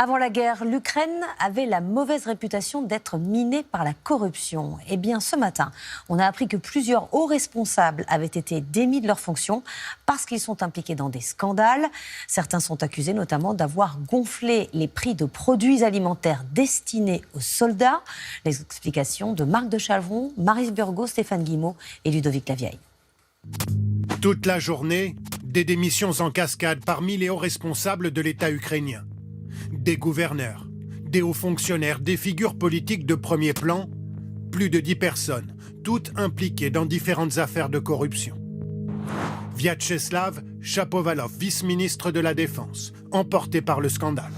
Avant la guerre, l'Ukraine avait la mauvaise réputation d'être minée par la corruption. Eh bien, ce matin, on a appris que plusieurs hauts responsables avaient été démis de leurs fonctions parce qu'ils sont impliqués dans des scandales. Certains sont accusés notamment d'avoir gonflé les prix de produits alimentaires destinés aux soldats. Les explications de Marc de Chalvron, Maryse Burgot, Stéphane Guimau et Ludovic Lavieille. Toute la journée, des démissions en cascade parmi les hauts responsables de l'État ukrainien. Des gouverneurs, des hauts fonctionnaires, des figures politiques de premier plan, plus de 10 personnes, toutes impliquées dans différentes affaires de corruption. Vyacheslav Shapovalov, vice-ministre de la Défense, emporté par le scandale.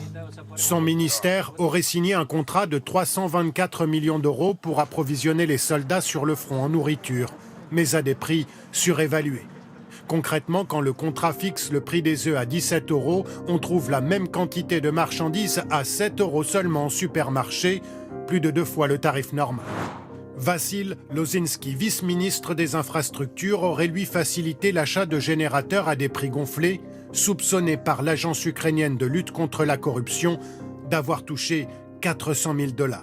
Son ministère aurait signé un contrat de 324 millions d'euros pour approvisionner les soldats sur le front en nourriture, mais à des prix surévalués. Concrètement, quand le contrat fixe le prix des œufs à 17 euros, on trouve la même quantité de marchandises à 7 euros seulement en supermarché, plus de 2 fois le tarif normal. Vassil Lozinski, vice-ministre des Infrastructures, aurait lui facilité l'achat de générateurs à des prix gonflés, soupçonné par l'agence ukrainienne de lutte contre la corruption d'avoir touché 400 000 $.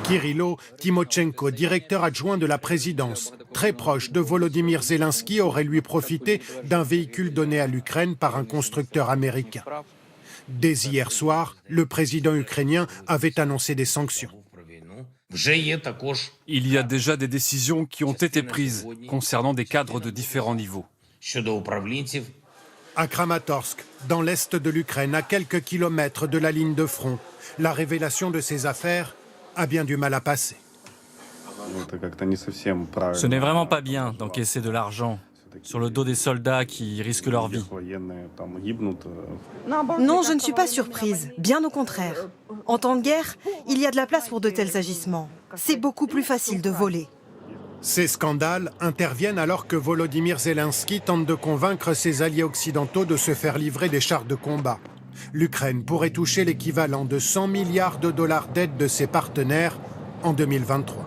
Kirilo Timochenko, directeur adjoint de la présidence, très proche de Volodymyr Zelensky, aurait lui profité d'un véhicule donné à l'Ukraine par un constructeur américain. Dès hier soir, le président ukrainien avait annoncé des sanctions. Il y a déjà des décisions qui ont été prises concernant des cadres de différents niveaux. À Kramatorsk, dans l'est de l'Ukraine, à quelques kilomètres de la ligne de front, la révélation de ces affaires a bien du mal à passer. Ce n'est vraiment pas bien d'encaisser de l'argent sur le dos des soldats qui risquent leur vie. Non, je ne suis pas surprise, bien au contraire. En temps de guerre, il y a de la place pour de tels agissements. C'est beaucoup plus facile de voler. Ces scandales interviennent alors que Volodymyr Zelensky tente de convaincre ses alliés occidentaux de se faire livrer des chars de combat. L'Ukraine pourrait toucher l'équivalent de 100 milliards de dollars d'aide de ses partenaires en 2023.